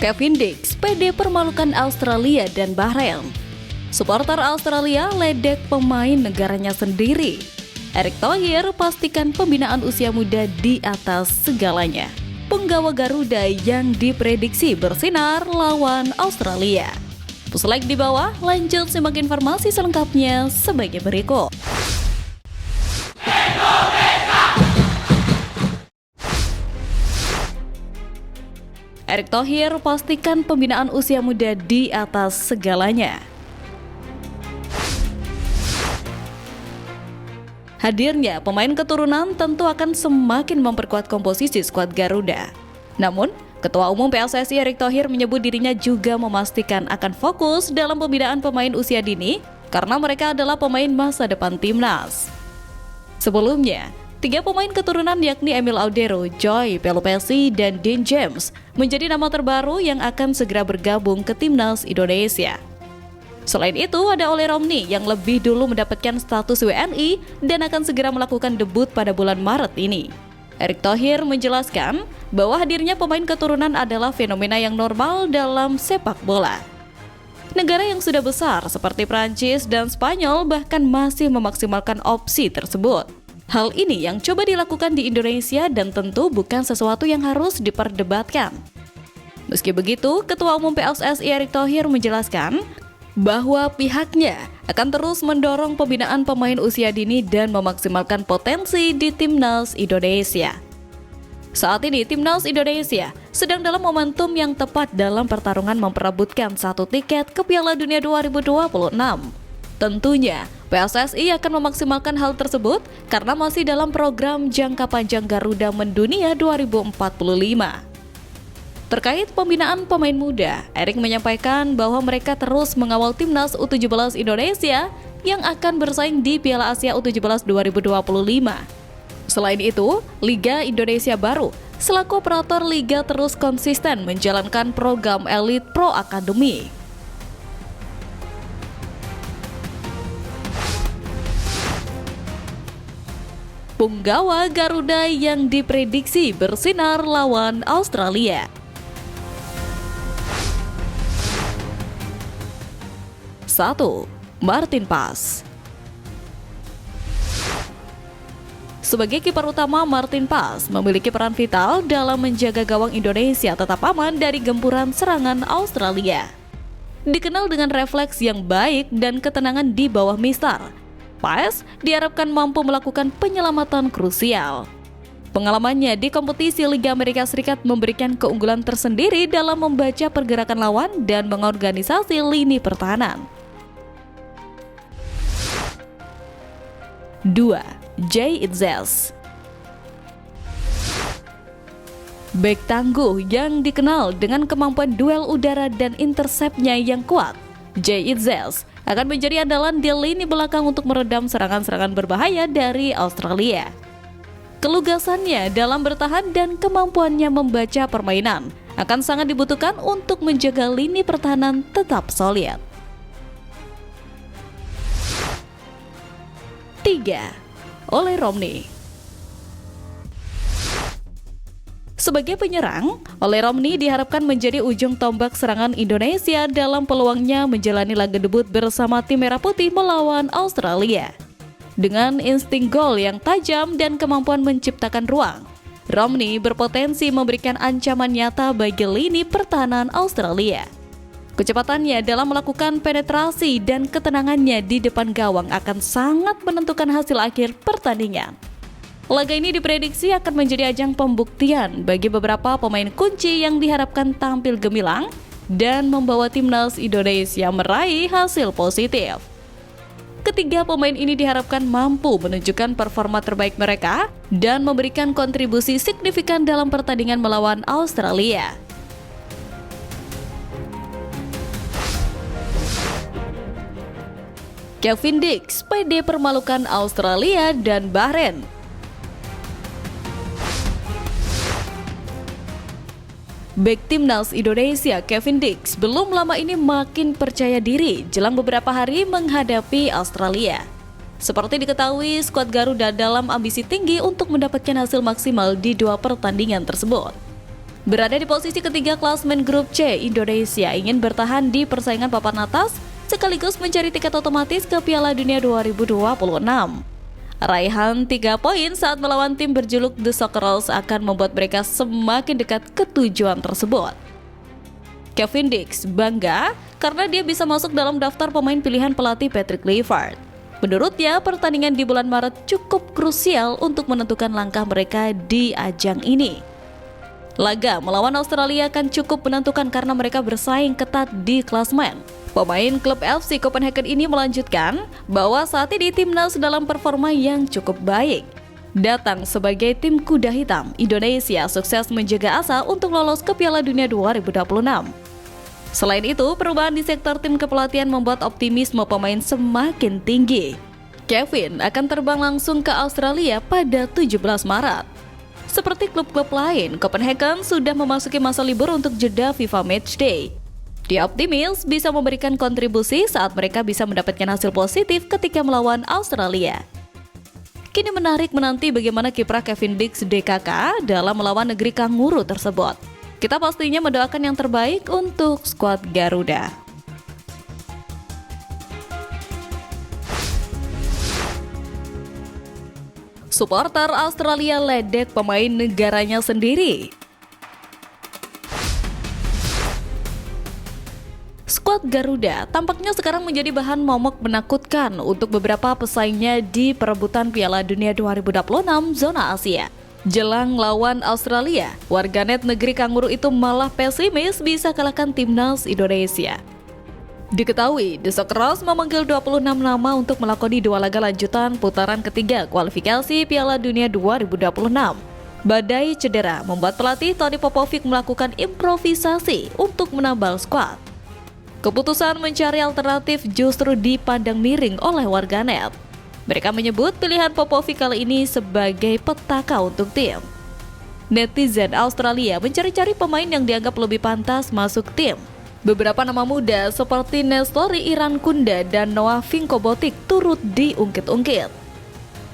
Kevin Dix pede permalukan Australia dan Bahrain. Supporter Australia ledek pemain negaranya sendiri. Erick Thohir pastikan pembinaan usia muda di atas segalanya. Penggawa Garuda yang diprediksi bersinar lawan Australia. Push like di bawah, lanjut simak informasi selengkapnya sebagai berikut. Erick Thohir pastikan pembinaan usia muda di atas segalanya. Hadirnya pemain keturunan tentu akan semakin memperkuat komposisi skuad Garuda. Namun, Ketua Umum PSSI Erick Thohir menyebut dirinya juga memastikan akan fokus dalam pembinaan pemain usia dini karena mereka adalah pemain masa depan timnas. Sebelumnya, 3 pemain keturunan yakni Emil Audero, Joy Pelupessy, dan Dean James menjadi nama terbaru yang akan segera bergabung ke timnas Indonesia. Selain itu, ada Ole Romney yang lebih dulu mendapatkan status WNI dan akan segera melakukan debut pada bulan Maret ini. Erick Thohir menjelaskan bahwa hadirnya pemain keturunan adalah fenomena yang normal dalam sepak bola. Negara yang sudah besar seperti Prancis dan Spanyol bahkan masih memaksimalkan opsi tersebut. Hal ini yang coba dilakukan di Indonesia dan tentu bukan sesuatu yang harus diperdebatkan. Meski begitu, Ketua Umum PSSI Erick Thohir menjelaskan bahwa pihaknya akan terus mendorong pembinaan pemain usia dini dan memaksimalkan potensi di timnas Indonesia. Saat ini timnas Indonesia sedang dalam momentum yang tepat dalam pertarungan memperebutkan 1 tiket ke Piala Dunia 2026. Tentunya, PSSI akan memaksimalkan hal tersebut karena masih dalam program jangka panjang Garuda Mendunia 2045. Terkait pembinaan pemain muda, Erick menyampaikan bahwa mereka terus mengawal timnas U17 Indonesia yang akan bersaing di Piala Asia U17 2025. Selain itu, Liga Indonesia Baru selaku operator liga terus konsisten menjalankan program Elite Pro Academy. Penggawa Garuda yang diprediksi bersinar lawan Australia. 1. Martin Paes. Sebagai kiper utama, Martin Paes memiliki peran vital dalam menjaga gawang Indonesia tetap aman dari gempuran serangan Australia. Dikenal dengan refleks yang baik dan ketenangan di bawah mistar, Paes diharapkan mampu melakukan penyelamatan krusial. Pengalamannya di kompetisi Liga Amerika Serikat memberikan keunggulan tersendiri dalam membaca pergerakan lawan dan mengorganisasi lini pertahanan. 2. Jay Itzels. Bek tangguh yang dikenal dengan kemampuan duel udara dan interceptnya yang kuat, Jay Itzels akan menjadi andalan di lini belakang untuk meredam serangan-serangan berbahaya dari Australia. Kelugasannya dalam bertahan dan kemampuannya membaca permainan akan sangat dibutuhkan untuk menjaga lini pertahanan tetap solid. 3. Ole Romney. Sebagai penyerang, Ole Romney diharapkan menjadi ujung tombak serangan Indonesia dalam peluangnya menjalani laga debut bersama tim Merah Putih melawan Australia. Dengan insting gol yang tajam dan kemampuan menciptakan ruang, Romney berpotensi memberikan ancaman nyata bagi lini pertahanan Australia. Kecepatannya dalam melakukan penetrasi dan ketenangannya di depan gawang akan sangat menentukan hasil akhir pertandingan. Laga ini diprediksi akan menjadi ajang pembuktian bagi beberapa pemain kunci yang diharapkan tampil gemilang dan membawa timnas Indonesia meraih hasil positif. Ketiga pemain ini diharapkan mampu menunjukkan performa terbaik mereka dan memberikan kontribusi signifikan dalam pertandingan melawan Australia. Kevin Dix pede permalukan Australia dan Bahrain. Bek timnas Indonesia Kevin Dix belum lama ini makin percaya diri jelang beberapa hari menghadapi Australia. Seperti diketahui, skuad Garuda dalam ambisi tinggi untuk mendapatkan hasil maksimal di 2 pertandingan tersebut. Berada di posisi ketiga klasemen grup C, Indonesia ingin bertahan di persaingan papan atas sekaligus mencari tiket otomatis ke Piala Dunia 2026. Raihan 3 poin saat melawan tim berjuluk The Socceroos akan membuat mereka semakin dekat ke tujuan tersebut. Kevin Dix bangga karena dia bisa masuk dalam daftar pemain pilihan pelatih Patrick Kluivert. Menurutnya, pertandingan di bulan Maret cukup krusial untuk menentukan langkah mereka di ajang ini. Laga melawan Australia akan cukup menentukan karena mereka bersaing ketat di klasemen. Pemain klub FC Copenhagen ini melanjutkan bahwa saat ini timnas dalam performa yang cukup baik. Datang sebagai tim kuda hitam, Indonesia sukses menjaga asa untuk lolos ke Piala Dunia 2026. Selain itu, perubahan di sektor tim kepelatihan membuat optimisme pemain semakin tinggi. Kevin akan terbang langsung ke Australia pada 17 Maret. Seperti klub-klub lain, Copenhagen sudah memasuki masa libur untuk jeda FIFA Matchday. Dia optimis bisa memberikan kontribusi saat mereka bisa mendapatkan hasil positif ketika melawan Australia. Kini menarik menanti bagaimana kiprah Kevin Dix DKK dalam melawan negeri kanguru tersebut. Kita pastinya mendoakan yang terbaik untuk skuad Garuda. Supporter Australia ledek pemain negaranya sendiri. Skuad Garuda tampaknya sekarang menjadi bahan momok menakutkan untuk beberapa pesaingnya di perebutan Piala Dunia 2026 zona Asia. Jelang lawan Australia, warganet negeri kanguru itu malah pesimis bisa kalahkan timnas Indonesia. Diketahui, The Socceroos memanggil 26 nama untuk melakoni 2 laga lanjutan putaran ketiga kualifikasi Piala Dunia 2026. Badai cedera membuat pelatih Toni Popovic melakukan improvisasi untuk menambal skuad. Keputusan mencari alternatif justru dipandang miring oleh warganet. Mereka menyebut pilihan Popovic kali ini sebagai petaka untuk tim. Netizen Australia mencari-cari pemain yang dianggap lebih pantas masuk tim. Beberapa nama muda seperti Nestori Irankunda dan Noah Vinkobotic turut diungkit-ungkit.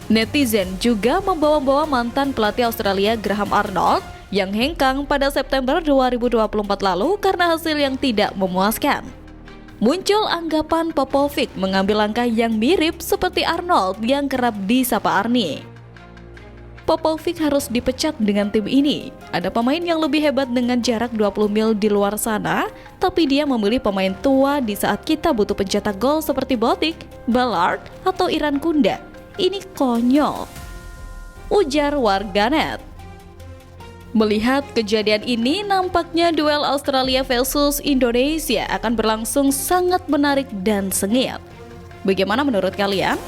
Netizen juga membawa-bawa mantan pelatih Australia Graham Arnold yang hengkang pada September 2024 lalu karena hasil yang tidak memuaskan. Muncul anggapan Popovic mengambil langkah yang mirip seperti Arnold yang kerap disapa Arnie. Popovic harus dipecat dengan tim ini. Ada pemain yang lebih hebat dengan jarak 20 mil di luar sana, tapi dia memilih pemain tua di saat kita butuh pencetak gol seperti Botic, Ballard, atau Irankunda. Ini konyol, ujar warganet. Melihat kejadian ini, nampaknya duel Australia versus Indonesia akan berlangsung sangat menarik dan sengit. Bagaimana menurut kalian?